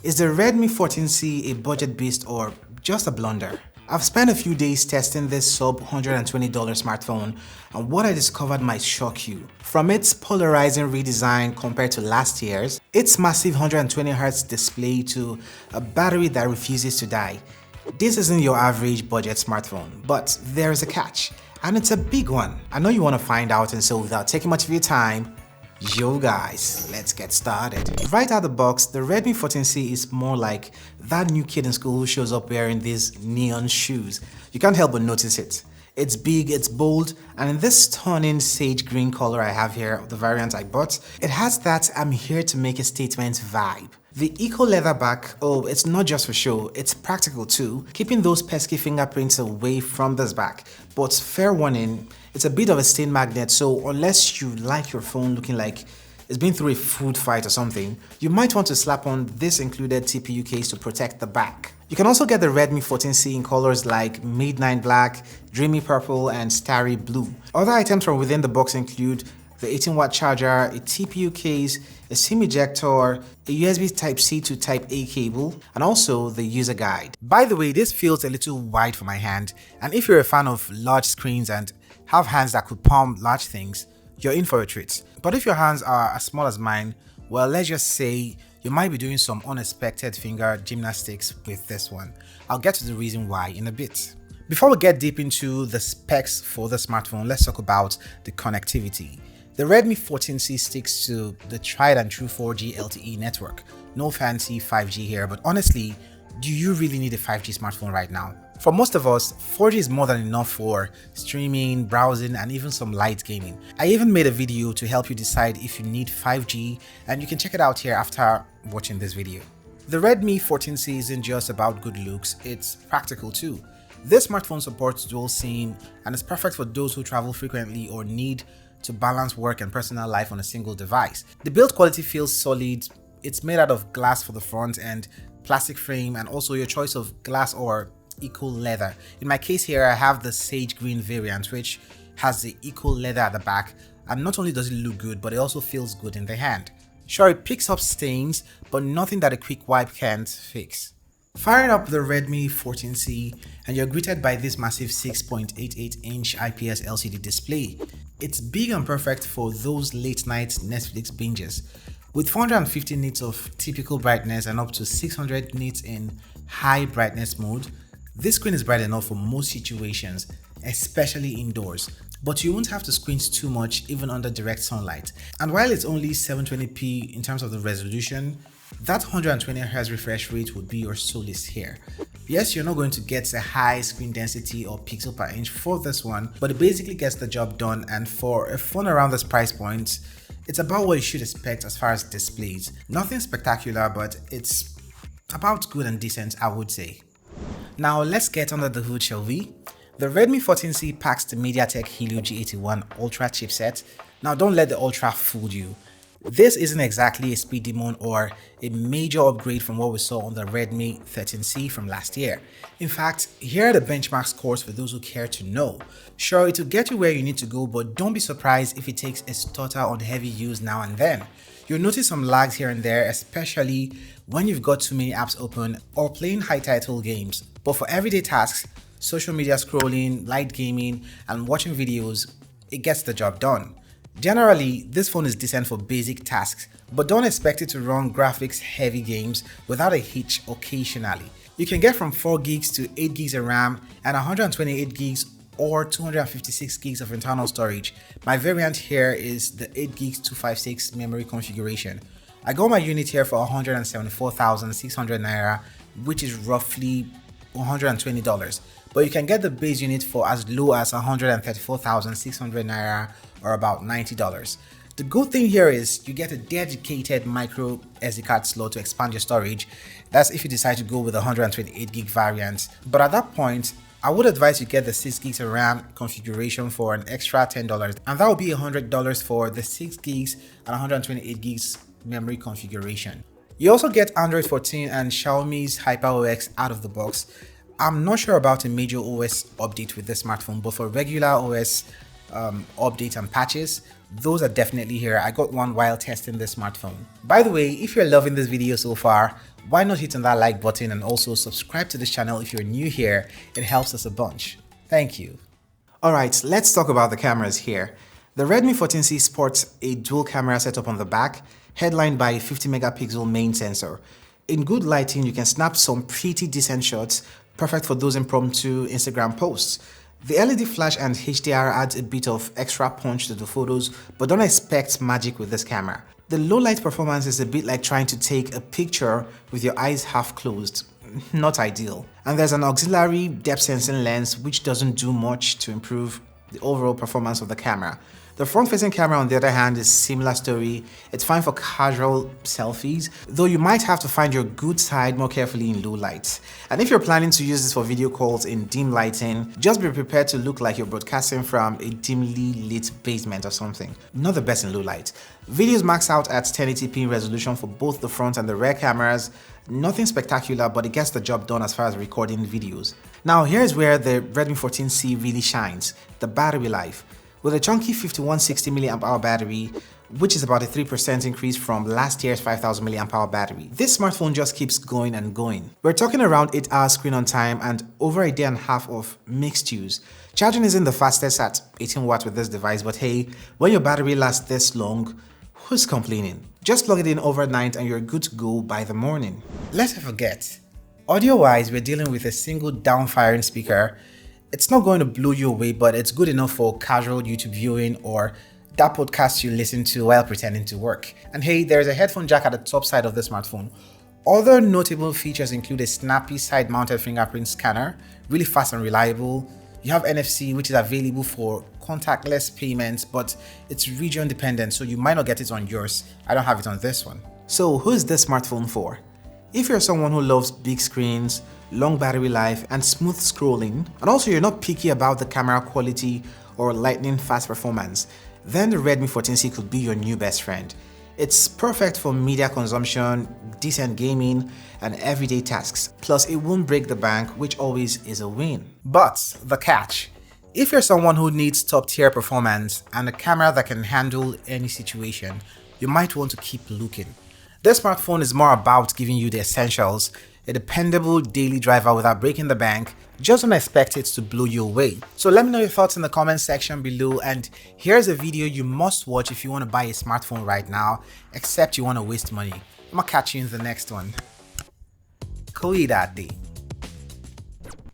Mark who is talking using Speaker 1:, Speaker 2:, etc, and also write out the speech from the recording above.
Speaker 1: Is the Redmi 14C a budget-based or just a blunder? I've spent a few days testing this sub $120 smartphone, and what I discovered might shock you. From its polarizing redesign compared to last year's, its massive 120Hz display to a battery that refuses to die. This isn't your average budget smartphone, but there is a catch, and it's a big one. I know you want to find out, and so without taking much of your time, yo guys, let's get started. Right out of the box, the Redmi 14C is more like that new kid in school who shows up wearing these neon shoes. You can't help but notice it. It's big, it's bold, and in this stunning sage green color I have here, the variant I bought, it has that "I'm here to make a statement" vibe. The eco leather back, oh, it's not just for show, it's practical too, keeping those pesky fingerprints away from this back. But fair warning, it's a bit of a stain magnet, so unless you like your phone looking like it's been through a food fight or something, you might want to slap on this included TPU case to protect the back. You can also get the Redmi 14C in colors like Midnight Black, Dreamy Purple, and Starry Blue. Other items from within the box include the 18-watt charger, a TPU case, a SIM ejector, a USB Type-C to Type-A cable, and also the user guide. By the way, this feels a little wide for my hand, and if you're a fan of large screens and have hands that could palm large things, you're in for a treat. But if your hands are as small as mine, well, let's just say you might be doing some unexpected finger gymnastics with this one. I'll get to the reason why in a bit. Before we get deep into the specs for the smartphone, let's talk about the connectivity. The Redmi 14C sticks to the tried and true 4G LTE network. No fancy 5G here, but honestly, do you really need a 5G smartphone right now? For most of us, 4G is more than enough for streaming, browsing, and even some light gaming. I even made a video to help you decide if you need 5G, and you can check it out here after watching this video. The Redmi 14C isn't just about good looks, it's practical too. This smartphone supports dual SIM and is perfect for those who travel frequently or need to balance work and personal life on a single device. The build quality feels solid. It's made out of glass for the front and plastic frame, and also your choice of glass or eco leather. In my case here, I have the sage green variant, which has the eco leather at the back, and not only does it look good, but it also feels good in the hand. Sure, it picks up stains, but nothing that a quick wipe can't fix. Firing up the Redmi 14C, and you're greeted by this massive 6.88-inch IPS LCD display. It's big and perfect for those late night Netflix binges. With 450 nits of typical brightness and up to 600 nits in high brightness mode, this screen is bright enough for most situations, especially indoors. But you won't have to squint too much even under direct sunlight. And while it's only 720p in terms of the resolution, that 120Hz refresh rate would be your solace here. Yes, you're not going to get a high screen density or pixel per inch for this one, but it basically gets the job done, and for a phone around this price point, it's about what you should expect as far as displays. Nothing spectacular, but it's about good and decent, I would say. Now let's get under the hood, shall we? The Redmi 14C packs the MediaTek Helio G81 Ultra chipset. Now don't let the Ultra fool you. This isn't exactly a speed demon or a major upgrade from what we saw on the Redmi 13C from last year. In fact, here are the benchmark scores for those who care to know. Sure, it will get you where you need to go, but don't be surprised if it takes a stutter on heavy use now and then. You'll notice some lags here and there, especially when you've got too many apps open or playing high title games. But for everyday tasks, social media scrolling, light gaming, and watching videos, it gets the job done. Generally, this phone is decent for basic tasks, but don't expect it to run graphics heavy games without a hitch occasionally. You can get from 4 gigs to 8 gigs of RAM and 128 gigs or 256 gigs of internal storage. My variant here is the 8 gigs 256 memory configuration. I got my unit here for 174,600 naira, which is roughly $120, but you can get the base unit for as low as 134,600 naira or about $90. The good thing here is you get a dedicated micro SD card slot to expand your storage. That's if you decide to go with a 128 gig variant, but at that point I would advise you get the 6 gigs of RAM configuration for an extra $10, and that would be $100 for the 6 gigs and 128 gigs memory configuration. You also get Android 14 and Xiaomi's HyperOS out of the box. I'm not sure about a major OS update with this smartphone, but for regular OS, updates and patches, those are definitely here. I got one while testing this smartphone. By the way, if you're loving this video so far, why not hit on that like button and also subscribe to this channel if you're new here. It helps us a bunch. Thank you. Alright, let's talk about the cameras here. The Redmi 14C sports a dual camera setup on the back, headlined by a 50 megapixel main sensor. In good lighting, you can snap some pretty decent shots, perfect for those impromptu Instagram posts. The LED flash and HDR adds a bit of extra punch to the photos, but don't expect magic with this camera. The low light performance is a bit like trying to take a picture with your eyes half closed. Not ideal. And there's an auxiliary depth sensing lens which doesn't do much to improve the overall performance of the camera. The front-facing camera, on the other hand, is similar story. It's fine for casual selfies, though you might have to find your good side more carefully in low light. And if you're planning to use this for video calls in dim lighting, just be prepared to look like you're broadcasting from a dimly lit basement or something. Not the best in low light. Videos max out at 1080p resolution for both the front and the rear cameras. Nothing spectacular, but it gets the job done as far as recording videos. Now here's where the Redmi 14C really shines, the battery life. With a chunky 5160 mAh battery, which is about a 3% increase from last year's 5000 mAh battery, this smartphone just keeps going and going. We're talking around 8 hours screen on time and over a day and a half of mixed use. Charging isn't the fastest at 18 watts with this device, but hey, when your battery lasts this long, who's complaining? Just plug it in overnight and you're good to go by the morning. Let's not forget, audio-wise, we're dealing with a single down-firing speaker. It's not going to blow you away, but it's good enough for casual YouTube viewing or that podcast you listen to while pretending to work. And hey, there's a headphone jack at the top side of the smartphone. Other notable features include a snappy side-mounted fingerprint scanner, really fast and reliable. You have NFC, which is available for contactless payments, but it's region dependent, so you might not get it on yours. I don't have it on this one. So who's this smartphone for? If you're someone who loves big screens, long battery life, and smooth scrolling, and also you're not picky about the camera quality or lightning fast performance, then the Redmi 14C could be your new best friend. It's perfect for media consumption, decent gaming, and everyday tasks. Plus, it won't break the bank, which always is a win. But the catch: if you're someone who needs top-tier performance and a camera that can handle any situation, you might want to keep looking. This smartphone is more about giving you the essentials, a dependable daily driver without breaking the bank. Just don't expect it to blow you away. So let me know your thoughts in the comment section below, and here's a video you must watch if you want to buy a smartphone right now, except you want to waste money. I'm gonna catch you in the next one. Cuidado.